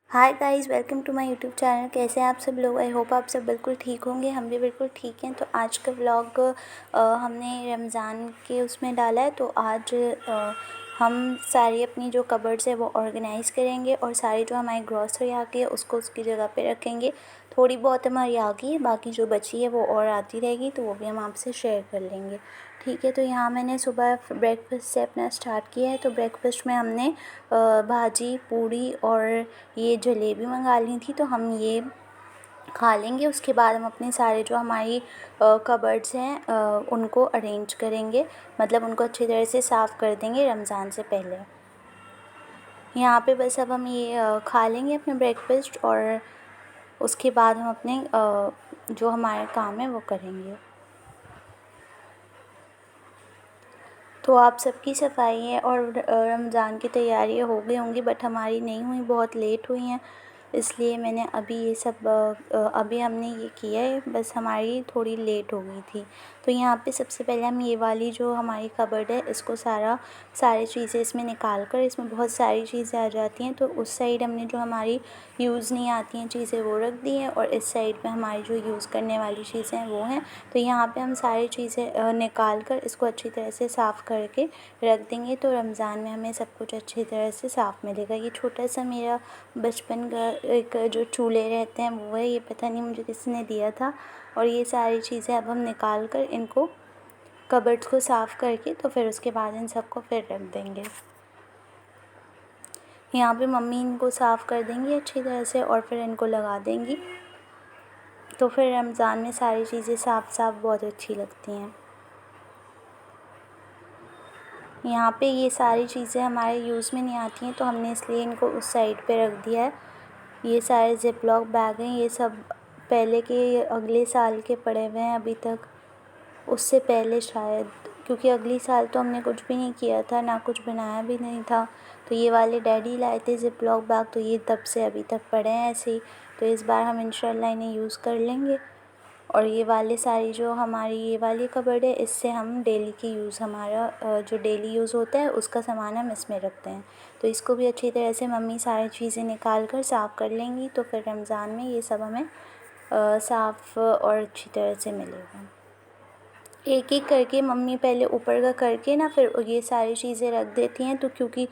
Hi guys, welcome to my YouTube channel. कैसे हैं आप सब लोग? आई होप आप सब बिल्कुल ठीक होंगे। हम भी बिल्कुल ठीक हैं। तो आज का व्लॉग हमने रमज़ान के उसमें डाला है। तो आज हम सारी अपनी जो कबर्ड्स है वो ऑर्गेनाइज़ करेंगे और सारी जो हमारी ग्रॉसरी आ गई है उसको उसकी जगह पे रखेंगे। थोड़ी बहुत हमारी आ गई है, बाकी जो बची है वो और आती रहेगी, तो वो भी हम आपसे शेयर कर लेंगे। ठीक है। तो यहाँ मैंने सुबह ब्रेकफास्ट से अपना स्टार्ट किया है। तो ब्रेकफास्ट में हमने भाजी, पूड़ी और ये जलेबी मंगा ली थी, तो हम ये खा लेंगे। उसके बाद हम अपने सारे जो हमारी कबर्ड्स हैं उनको अरेंज करेंगे, मतलब उनको अच्छी तरह से साफ़ कर देंगे रमज़ान से पहले। यहाँ पे बस अब हम ये खा लेंगे अपना ब्रेकफास्ट और उसके बाद हम अपने जो हमारे काम है वो करेंगे। तो आप सबकी सफाई है और रमज़ान की तैयारियाँ हो गई होंगी, बट हमारी नहीं हुई, बहुत लेट हुई हैं। इसलिए मैंने अभी ये सब अभी हमने ये किया है, बस हमारी थोड़ी लेट हो गई थी। तो यहाँ पे सबसे पहले हम ये वाली जो हमारी कबर्ड है इसको सारी चीज़ें इसमें निकाल कर, इसमें बहुत सारी चीज़ें आ जाती हैं, तो उस साइड हमने जो हमारी यूज़ नहीं आती हैं चीज़ें वो रख दी हैं और इस साइड पे हमारी जो यूज़ करने वाली चीज़ें हैं वो हैं। तो यहाँ पे हम सारी चीज़ें निकाल कर इसको अच्छी तरह से साफ़ करके रख देंगे। तो रमज़ान में हमें सब कुछ अच्छी तरह से साफ़ मिलेगा। ये छोटा सा मेरा बचपन का एक जो चूल्हे रहते हैं वो है, ये पता नहीं मुझे किसी ने दिया था। और ये सारी चीज़ें अब हम निकाल कर इनको कबर्ड्स को साफ़ करके तो फिर उसके बाद इन सबको फिर रख देंगे। यहाँ पे मम्मी इनको साफ़ कर देंगी अच्छी तरह से और फिर इनको लगा देंगी। तो फिर रमज़ान में सारी चीज़ें साफ़ साफ़ बहुत अच्छी लगती हैं। यहाँ पे ये सारी चीज़ें हमारे यूज़ में नहीं आती हैं, तो हमने इसलिए इनको उस साइड पे रख दिया है। ये सारे ज़िप-लॉक बैग हैं, ये सब पहले के अगले साल के पड़े हुए हैं अभी तक, उससे पहले शायद, क्योंकि अगली साल तो हमने कुछ भी नहीं किया था, ना कुछ बनाया भी नहीं था। तो ये वाले डैडी लाए थे ज़िप-लॉक बैग, तो ये तब से अभी तक पड़े हैं ऐसे ही। तो इस बार हम इंशाल्लाह इन्हें यूज़ कर लेंगे। और ये वाले सारी जो हमारी ये वाली कबर्ड है, इससे हम डेली की यूज़ हमारा जो डेली यूज़ होता है उसका सामान हम इसमें रखते हैं। तो इसको भी अच्छी तरह से मम्मी सारी चीज़ें निकाल कर साफ़ कर लेंगी, तो फिर रमज़ान में ये सब हमें साफ़ और अच्छी तरह से मिलेगा। एक एक करके मम्मी पहले ऊपर का करके ना फिर ये सारी चीज़ें रख देती हैं, तो क्योंकि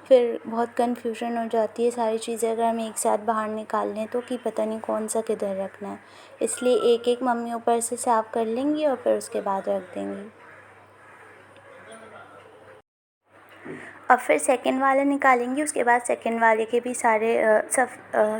फिर बहुत कन्फ्यूजन हो जाती है सारी चीज़ें अगर हम एक साथ बाहर निकाल लें तो, कि पता नहीं कौन सा किधर रखना है। इसलिए एक एक मम्मी ऊपर से साफ़ कर लेंगी और फिर उसके बाद रख देंगी। अब फिर सेकंड वाला निकालेंगी, उसके बाद सेकंड वाले के भी सारे सब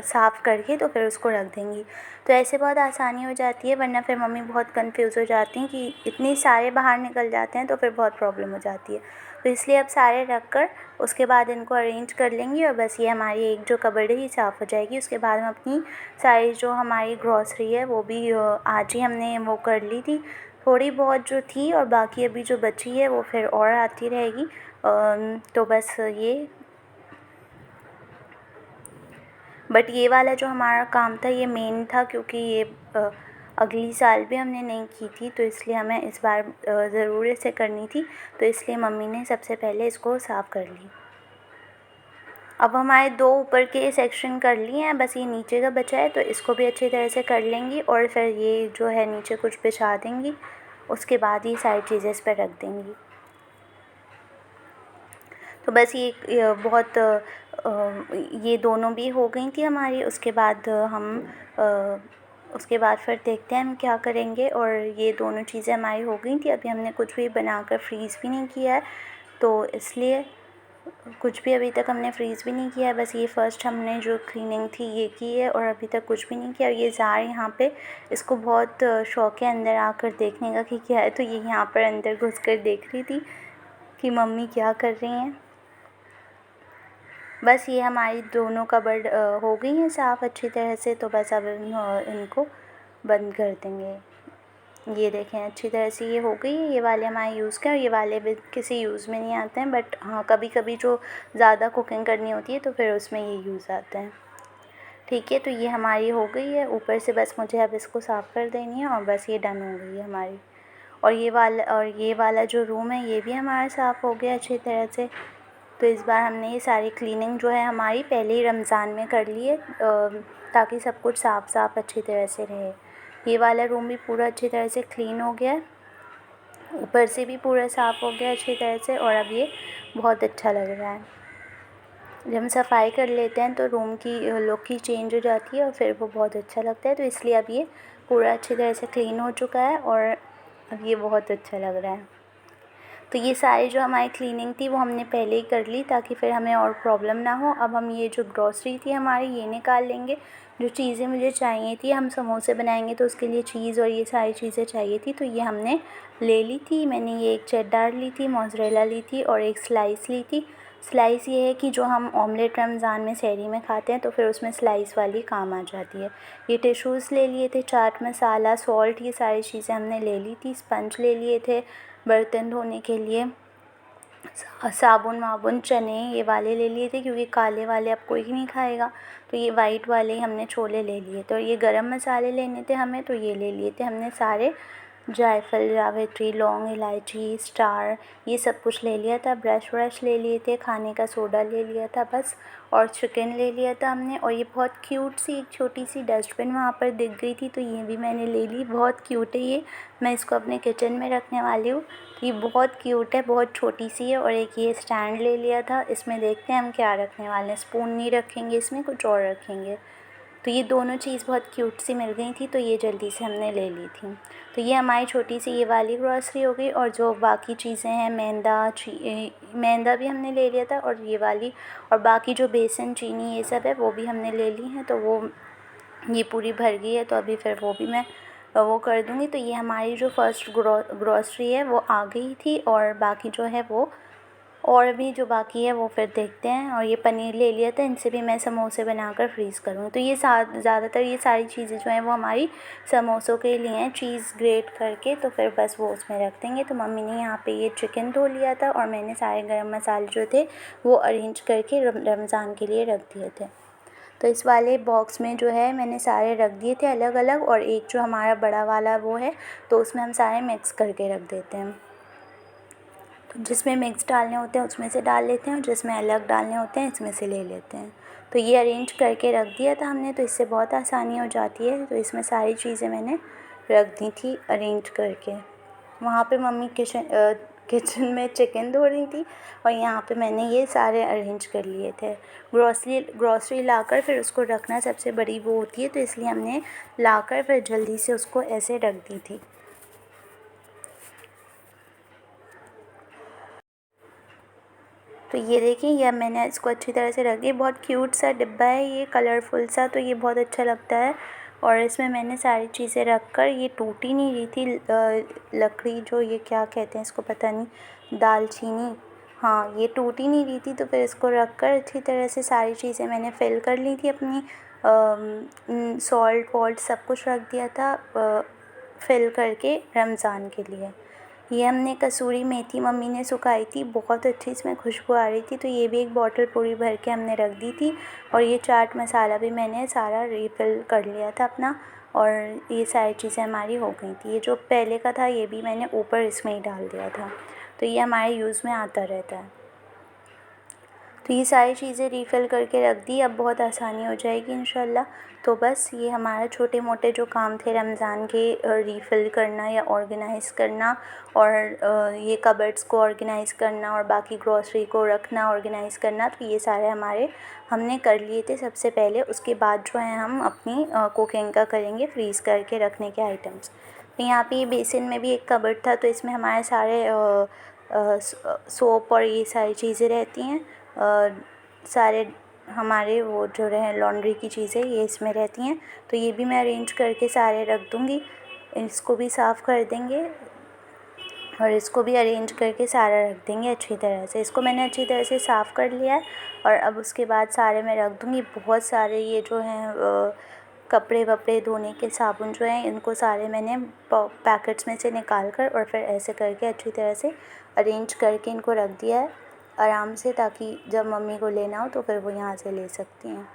साफ़ करके तो फिर उसको रख देंगी। तो ऐसे बहुत आसानी हो जाती है, वरना फिर मम्मी बहुत कंफ्यूज हो जाती हैं कि इतने सारे बाहर निकल जाते हैं, तो फिर बहुत प्रॉब्लम हो जाती है। तो इसलिए अब सारे रख कर उसके बाद इनको अरेंज कर लेंगी और बस ये हमारी एक जो कबर्ड है ये साफ़ हो जाएगी। उसके बाद हम अपनी सारी जो हमारी ग्रॉसरी है वो भी आज ही हमने वो कर ली थी, थोड़ी बहुत जो थी, और बाकी अभी जो बची है वो फिर और आती रहेगी। तो बस बट ये वाला जो हमारा काम था ये मेन था, क्योंकि ये अगली साल भी हमने नहीं की थी, तो इसलिए हमें इस बार ज़रूर से करनी थी। तो इसलिए मम्मी ने सबसे पहले इसको साफ़ कर ली। अब हमारे दो ऊपर के सेक्शन कर लिए हैं, बस ये नीचे का बचा है, तो इसको भी अच्छी तरह से कर लेंगी और फिर ये जो है नीचे कुछ बिछा देंगी। उसके बाद ये सारी चीज़ें इस पर रख देंगी। तो बस ये बहुत ये दोनों भी हो गई थी हमारी। उसके बाद उसके बाद फिर देखते हैं हम क्या करेंगे। और ये दोनों चीज़ें हमारी हो गई थी, अभी हमने कुछ भी बनाकर फ्रीज़ भी नहीं किया है, तो इसलिए कुछ भी अभी तक हमने फ्रीज़ भी नहीं किया है। बस ये फ़र्स्ट हमने जो क्लीनिंग थी ये की है और अभी तक कुछ भी नहीं किया। और ये ज़ार यहाँ पे इसको बहुत शौक है अंदर आकर देखने का कि क्या है, तो ये यहाँ पर अंदर घुस कर देख रही थी कि मम्मी क्या कर रही हैं। बस ये हमारी दोनों कबर्ड हो गई हैं साफ़ अच्छी तरह से, तो बस अब इनको बंद कर देंगे। ये देखें अच्छी तरह से ये हो गई है। ये वाले हमारे यूज़ के और ये वाले भी किसी यूज़ में नहीं आते हैं, बट हाँ कभी कभी जो ज़्यादा कुकिंग करनी होती है तो फिर उसमें ये यूज़ आते हैं। ठीक है, तो ये हमारी हो गई है ऊपर से, बस मुझे अब इसको साफ़ कर देनी है और बस ये डन हो गई है हमारी। और ये वाला जो रूम है ये भी हमारा साफ़ हो गया अच्छी तरह से। तो इस बार हमने ये सारी क्लीनिंग जो है हमारी पहले ही रमज़ान में कर ली है, ताकि सब कुछ साफ़ साफ़ अच्छी तरह से रहे। ये वाला रूम भी पूरा अच्छी तरह से क्लीन हो गया है, ऊपर से भी पूरा साफ़ हो गया अच्छी तरह से, और अब ये बहुत अच्छा लग रहा है। जब हम सफाई कर लेते हैं तो रूम की लुक ही चेंज हो जाती है और फिर वो बहुत अच्छा लगता है। तो इसलिए अब ये पूरा अच्छी तरह से क्लीन हो चुका है और अब ये बहुत अच्छा लग रहा है। तो ये सारी जो हमारी क्लीनिंग थी वो हमने पहले ही कर ली, ताकि फिर हमें और प्रॉब्लम ना हो। अब हम ये जो ग्रॉसरी थी हमारी ये निकाल लेंगे। जो चीज़ें मुझे चाहिए थी, हम समोसे बनाएंगे तो उसके लिए चीज़ और ये सारी चीज़ें चाहिए थी, तो ये हमने ले ली थी। मैंने ये एक चेडडर ली थी, मोज़रेला ली थी और एक स्लाइस ली थी। स्लाइस ये है कि जो हम ऑमलेट रमज़ान में सहरी में खाते हैं तो फिर उसमें स्लाइस वाली काम आ जाती है। ये टिश्यूज़ ले लिए थे, चाट मसाला, सॉल्ट, ये सारी चीज़ें हमने ले ली थी। स्पंज ले लिए थे बर्तन धोने के लिए, साबुन वाबुन, चने ये वाले ले लिए थे, क्योंकि काले वाले अब कोई नहीं खाएगा, तो ये वाइट वाले ही हमने छोले ले लिए थे। और ये गरम मसाले लेने थे हमें, तो ये ले लिए थे हमने सारे, जायफल, जावित्री, लौंग, इलायची, स्टार, ये सब कुछ ले लिया था। ब्रश व्रश ले लिए थे, खाने का सोडा ले लिया था बस, और चिकन ले लिया था हमने। और ये बहुत क्यूट सी एक छोटी सी डस्टबिन वहाँ पर दिख गई थी, तो ये भी मैंने ले ली। बहुत क्यूट है ये, मैं इसको अपने किचन में रखने वाली हूँ। ये बहुत क्यूट है, बहुत छोटी सी है। और एक ये स्टैंड ले लिया था, इसमें देखते हैं हम क्या रखने वाले हैं। स्पून नहीं रखेंगे इसमें, कुछ और रखेंगे। तो ये दोनों चीज़ बहुत क्यूट सी मिल गई थी, तो ये जल्दी से हमने ले ली थी। तो ये हमारी छोटी सी ये वाली ग्रॉसरी हो गई। और जो बाकी चीज़ें हैं, मैदा भी हमने ले लिया था, और ये वाली, और बाकी जो बेसन, चीनी, ये सब है वो भी हमने ले ली हैं। तो वो ये पूरी भर गई है, तो अभी फिर वो भी मैं वो कर दूँगी। तो ये हमारी जो फर्स्ट ग्रॉसरी है वो आ गई थी, और बाकी जो है वो और भी जो बाकी है वो फिर देखते हैं। और ये पनीर ले लिया था, इनसे भी मैं समोसे बनाकर फ्रीज़ करूँगी। तो ये ज़्यादातर ये सारी चीज़ें जो हैं वो हमारी समोसों के लिए हैं, चीज़ ग्रेट करके, तो फिर बस वो उसमें रख देंगे। तो मम्मी ने यहाँ पे ये चिकन धो लिया था, और मैंने सारे गरम मसाले जो थे वो अरेंज करके रमज़ान के लिए रख दिए थे। तो इस वाले बॉक्स में जो है मैंने सारे रख दिए थे अलग अलग, और एक जो हमारा बड़ा वाला वो है तो उसमें हम सारे मिक्स करके रख देते हैं। तो जिसमें मिक्स डालने होते हैं उसमें से डाल लेते हैं, और जिसमें अलग डालने होते हैं इसमें से ले लेते हैं। तो ये अरेंज करके रख दिया था हमने, तो इससे बहुत आसानी हो जाती है। तो इसमें सारी चीज़ें मैंने रख दी थी अरेंज करके। वहाँ पे मम्मी किचन में चिकन धो रही थी, और यहाँ पे मैंने ये सारे अरेंज कर लिए थे। ग्रॉसरी लाकर फिर उसको रखना सबसे बड़ी वो होती है, तो इसलिए हमने लाकर फिर जल्दी से उसको ऐसे रख दी थी। तो ये देखिए, ये मैंने इसको अच्छी तरह से रख दिया। बहुत क्यूट सा डिब्बा है ये, कलरफुल सा, तो ये बहुत अच्छा लगता है। और इसमें मैंने सारी चीज़ें रख कर, ये टूट ही नहीं रही थी लकड़ी, जो ये क्या कहते हैं इसको पता नहीं, दालचीनी, हाँ ये टूट ही नहीं रही थी। तो फिर इसको रख कर अच्छी तरह से सारी चीज़ें मैंने फ़िल कर ली थी अपनी, सॉल्ट वॉल्ट सब कुछ रख दिया था फ़िल करके रमज़ान के लिए। ये हमने कसूरी मेथी मम्मी ने सुखाई थी, बहुत अच्छी इसमें खुशबू आ रही थी, तो ये भी एक बॉटल पूरी भर के हमने रख दी थी। और ये चाट मसाला भी मैंने सारा रीफ़िल कर लिया था अपना, और ये सारी चीज़ें हमारी हो गई थी। ये जो पहले का था ये भी मैंने ऊपर इसमें ही डाल दिया था, तो ये हमारे यूज़ में आता रहता है। तो ये सारी चीज़ें रीफ़िल करके रख दी, अब बहुत आसानी हो जाएगी इंशाल्लाह। तो बस ये हमारा छोटे मोटे जो काम थे रमज़ान के, रीफ़िल करना या ऑर्गेनाइज़ करना, और ये कबर्ड्स को ऑर्गेनाइज़ करना, और बाकी ग्रॉसरी को रखना, ऑर्गेनाइज़ करना, तो ये सारे हमारे हमने कर लिए थे सबसे पहले। उसके बाद जो है हम अपनी कुकिंग का करेंगे, फ्रीज़ करके रखने के आइटम्स। तो यहाँ पे ये बेसिन में भी एक कबर्ड था, तो इसमें हमारे सारे सोप और ये सारी चीज़ें रहती हैं, सारे हमारे वो जो रहे लॉन्ड्री की चीज़ें ये इसमें रहती हैं। तो ये भी मैं अरेंज करके सारे रख दूँगी, इसको भी साफ़ कर देंगे, और इसको भी अरेंज करके सारा रख देंगे अच्छी तरह से। इसको मैंने अच्छी तरह से साफ़ कर लिया है, और अब उसके बाद सारे मैं रख दूँगी। बहुत सारे ये जो हैं कपड़े वपड़े धोने के साबुन जो हैं, इनको सारे मैंने पैकेट्स में से निकाल कर और फिर ऐसे करके अच्छी तरह से अरेंज करके इनको रख दिया है आराम से, ताकि जब मम्मी को लेना हो तो फिर वो यहाँ से ले सकती हैं।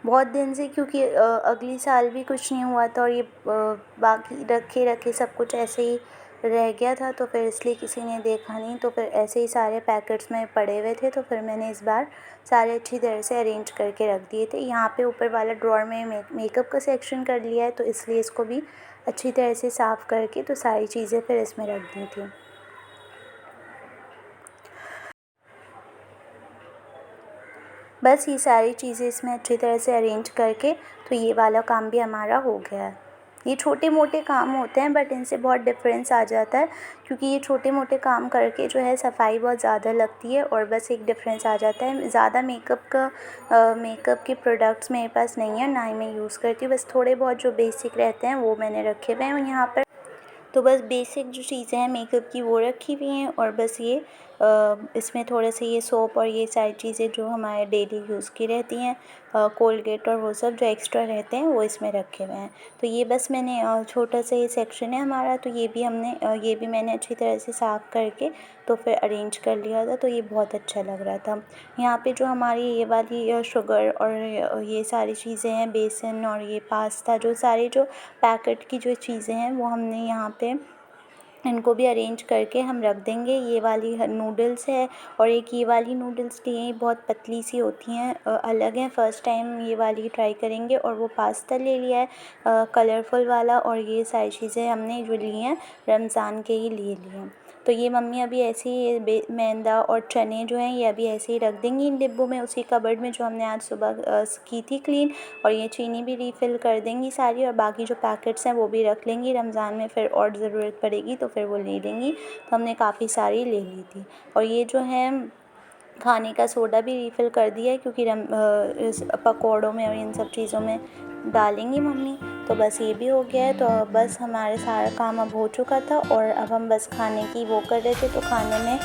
बहुत दिन से, क्योंकि अगली साल भी कुछ नहीं हुआ था, और ये बाकी रखे रखे सब कुछ ऐसे ही रह गया था, तो फिर इसलिए किसी ने देखा नहीं, तो फिर ऐसे ही सारे पैकेट्स में पड़े हुए थे, तो फिर मैंने इस बार सारे अच्छी तरह से अरेंज करके रख दिए थे। यहाँ पे ऊपर वाला ड्रॉअर में मेकअप का सेक्शन कर लिया है, तो इसलिए इसको भी अच्छी तरह से साफ़ करके तो सारी चीज़ें फिर इसमें रख दी थी। बस ये सारी चीज़ें इसमें अच्छी तरह से अरेंज करके तो ये वाला काम भी हमारा हो गया है। ये छोटे मोटे काम होते हैं, बट इनसे बहुत डिफरेंस आ जाता है, क्योंकि ये छोटे मोटे काम करके जो है सफाई बहुत ज़्यादा लगती है, और बस एक डिफरेंस आ जाता है। ज़्यादा मेकअप के प्रोडक्ट्स मेरे पास नहीं है, ना ही मैं यूज़ करती हूँ। बस थोड़े बहुत जो बेसिक रहते हैं वो मैंने रखे हुए हैं यहाँ पर। तो बस बेसिक जो चीज़ें हैं मेकअप की वो रखी हुई हैं, और बस ये इसमें थोड़े से ये सोप और ये सारी चीज़ें जो हमारे डेली यूज़ की रहती हैं, कोलगेट और वो सब जो एक्स्ट्रा रहते हैं वो इसमें रखे हुए हैं। तो ये बस मैंने छोटा सा ये सेक्शन है हमारा, तो ये भी मैंने अच्छी तरह से साफ़ करके तो फिर अरेंज कर लिया था, तो ये बहुत अच्छा लग रहा था। यहाँ पे जो हमारी ये वाली शुगर और ये सारी चीज़ें हैं, बेसन और ये पास्ता, जो सारी जो पैकेट की जो चीज़ें हैं वो हमने यहाँ पे इनको भी अरेंज करके हम रख देंगे। ये वाली नूडल्स है, और एक ये वाली नूडल्स की हैं, बहुत पतली सी होती हैं, अलग हैं। फ़र्स्ट टाइम ये वाली ट्राई करेंगे। और वो पास्ता ले लिया है कलरफुल वाला, और ये सारी चीज़ें हमने जो ली हैं रमज़ान के ही लिए हैं। तो ये मम्मी अभी ऐसे ही मैदा और चने जो हैं ये अभी ऐसे ही रख देंगी इन डिब्बों में, उसी कबर्ड में जो हमने आज सुबह की थी क्लीन। और ये चीनी भी रीफ़िल कर देंगी सारी, और बाकी जो पैकेट्स हैं वो भी रख लेंगी। रमज़ान में फिर और ज़रूरत पड़ेगी तो फिर वो ले लेंगी। तो हमने काफ़ी सारी ले ली थी। और ये जो है खाने का सोडा भी रीफ़िल कर दिया है, क्योंकि इस पकौड़ों में और इन सब चीज़ों में डालेंगी मम्मी। तो बस ये भी हो गया है। तो बस हमारे सारा काम अब हो चुका था, और अब हम बस खाने की वो कर रहे थे। तो खाने में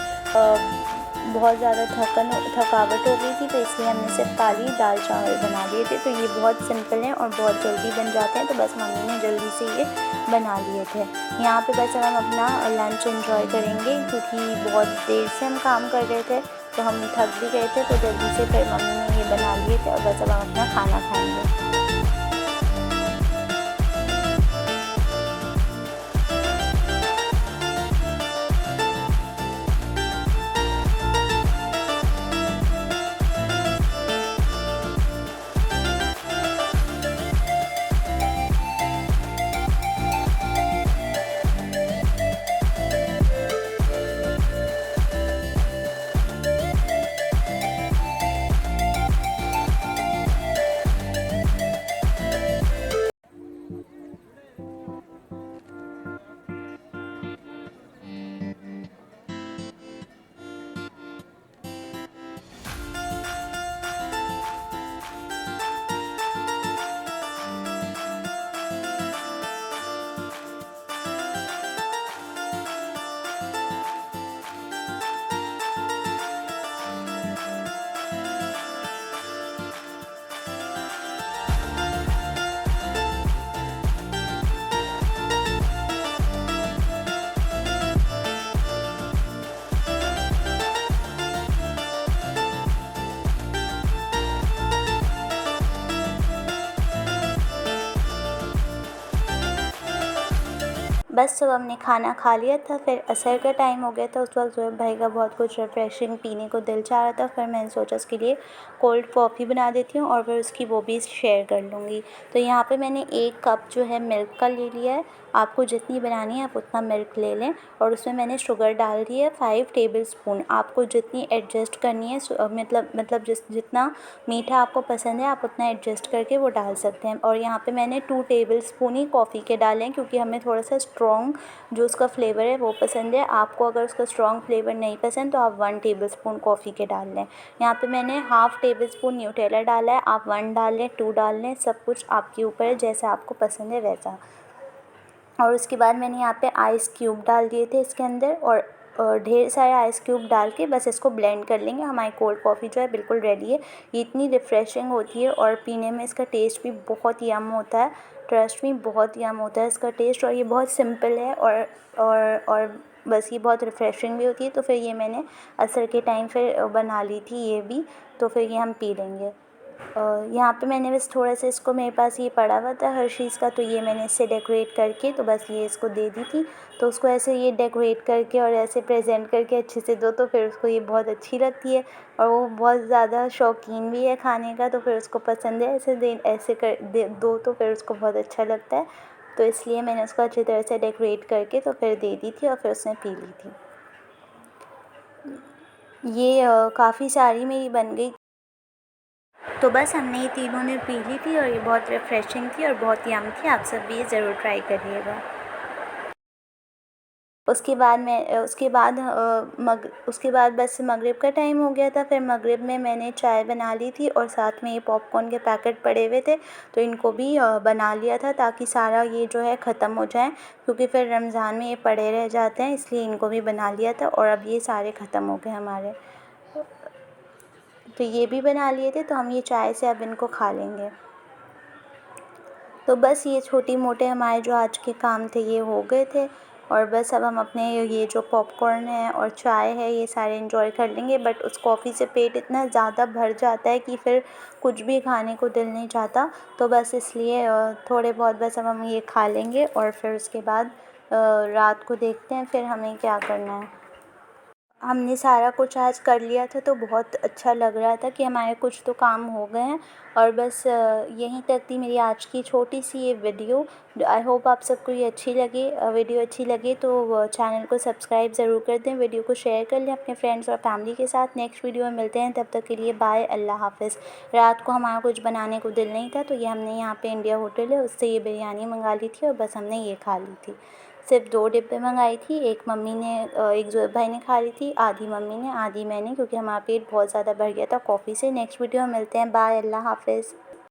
बहुत ज़्यादा थकावट हो गई थी, तो इसलिए हमने सिर्फ खाली दाल चावल बना लिए थे। तो ये बहुत सिंपल हैं और बहुत जल्दी बन जाते हैं, तो बस मम्मी ने जल्दी से ये बना लिए थे। यहाँ पे बस हम अपना लंच एंजॉय करेंगे, क्योंकि बहुत देर से हम काम कर रहे थे, तो हम थक भी गए थे। तो जल्दी से फिर मम्मी ने ये बना लिए थे, और बस अब हम अपना खाना खाएंगे। बस जब हमने खाना खा लिया था, फिर असर का टाइम हो गया था। उस वक्त ज़ोहैब भाई का बहुत कुछ रिफ्रेशिंग पीने को दिल चाह रहा था। फिर मैंने सोचा उसके लिए कोल्ड कॉफ़ी बना देती हूँ, और फिर उसकी वो भी शेयर कर लूँगी। तो यहाँ पे मैंने 1 कप जो है मिल्क का ले लिया है। आपको जितनी बनानी है आप उतना मिल्क ले लें, और उसमें मैंने शुगर डाल दी है 5 टेबल स्पून। आपको जितनी एडजस्ट करनी है, मतलब जितना मीठा आपको पसंद है आप उतना एडजस्ट करके वो डाल सकते हैं। और यहाँ पे मैंने 2 टेबल स्पून ही कॉफ़ी के डाले हैं, क्योंकि हमें थोड़ा सा स्ट्रॉन्ग जो उसका फ्लेवर है वो पसंद है। आपको अगर उसका स्ट्रॉन्ग फ्लेवर नहीं पसंद तो आप 1 टेबल स्पून कॉफ़ी के डाल लें। यहाँ पे मैंने हाफ़ टेबल स्पून न्यूटेला डाला है, आप 1 डाल लें, 2 डाल लें, सब कुछ आपके ऊपर है, जैसा आपको पसंद है वैसा। और उसके बाद मैंने यहाँ पे आइस क्यूब डाल दिए थे इसके अंदर, और ढेर सारे आइस क्यूब डाल के बस इसको ब्लेंड कर लेंगे। हमारी कोल्ड कॉफ़ी जो है बिल्कुल रेडी है। ये इतनी रिफ़्रेशिंग होती है, और पीने में इसका टेस्ट भी बहुत यम होता है। ट्रस्ट मी, बहुत यम होता है इसका टेस्ट, और ये बहुत सिंपल है, और बस ये बहुत रिफ़्रेशिंग भी होती है। तो फिर ये मैंने असर के टाइम फिर बना ली थी ये भी, तो फिर ये हम पी लेंगे। यहाँ पे मैंने बस थोड़ा सा इसको, मेरे पास ये पड़ा हुआ था हर्शीज़ का, तो ये मैंने इससे डेकोरेट करके तो बस ये इसको दे दी थी। तो उसको ऐसे ये डेकोरेट करके और ऐसे प्रेजेंट करके अच्छे से दो तो फिर उसको ये बहुत अच्छी लगती है, और वो बहुत ज़्यादा शौकीन भी है खाने का, तो फिर उसको पसंद है ऐसे कर दे दो तो फिर उसको बहुत अच्छा लगता है। तो इसलिए मैंने उसको अच्छी तरह से डेकोरेट करके तो फिर दे दी थी और फिर उसने पी ली थी। ये काफ़ी सारी मेरी बन गई। तो बस हमने ये तीनों ने पी ली थी और ये बहुत रिफ़्रेशिंग थी और बहुत यम थी। आप सब भी ये ज़रूर ट्राई करिएगा। उसके बाद बस मगरिब का टाइम हो गया था। फिर मगरिब में मैंने चाय बना ली थी और साथ में ये पॉपकॉर्न के पैकेट पड़े हुए थे, तो इनको भी बना लिया था ताकि सारा ये जो है ख़त्म हो जाए, क्योंकि फिर रमज़ान में ये पड़े रह जाते हैं, इसलिए इनको भी बना लिया था और अब ये सारे ख़त्म हो गए हमारे। तो ये भी बना लिए थे, तो हम ये चाय से अब इनको खा लेंगे। तो बस ये छोटी मोटे हमारे जो आज के काम थे ये हो गए थे, और बस अब हम अपने ये जो पॉपकॉर्न है और चाय है ये सारे एंजॉय कर लेंगे। बट उस कॉफ़ी से पेट इतना ज़्यादा भर जाता है कि फिर कुछ भी खाने को दिल नहीं चाहता। तो बस इसलिए थोड़े बहुत बस अब हम ये खा लेंगे और फिर उसके बाद रात को देखते हैं फिर हमें क्या करना है। हमने सारा कुछ आज कर लिया था, तो बहुत अच्छा लग रहा था कि हमारे कुछ तो काम हो गए हैं। और बस यहीं तक थी मेरी आज की छोटी सी ये वीडियो। आई होप आप सबको ये अच्छी लगी। वीडियो अच्छी लगी तो चैनल को सब्सक्राइब ज़रूर कर दें, वीडियो को शेयर कर लें अपने फ्रेंड्स और फैमिली के साथ। नेक्स्ट वीडियो में मिलते हैं, तब तक के लिए बाय, अल्लाह हाफ़िज़। रात को हमारा कुछ बनाने को दिल नहीं था, तो ये हमने यहाँ पे इंडिया होटल है उससे ये बिरयानी मंगा ली थी और बस हमने ये खा ली थी। सिर्फ 2 डिब्बे मंगाई थी, एक मम्मी ने एक ज़ुएब भाई ने खा ली थी, आधी मम्मी ने, आधी मैंने, क्योंकि हमारा पेट बहुत ज़्यादा भर गया था कॉफ़ी से। नेक्स्ट वीडियो में मिलते हैं, बाय, अल्लाह हाफ़िज़।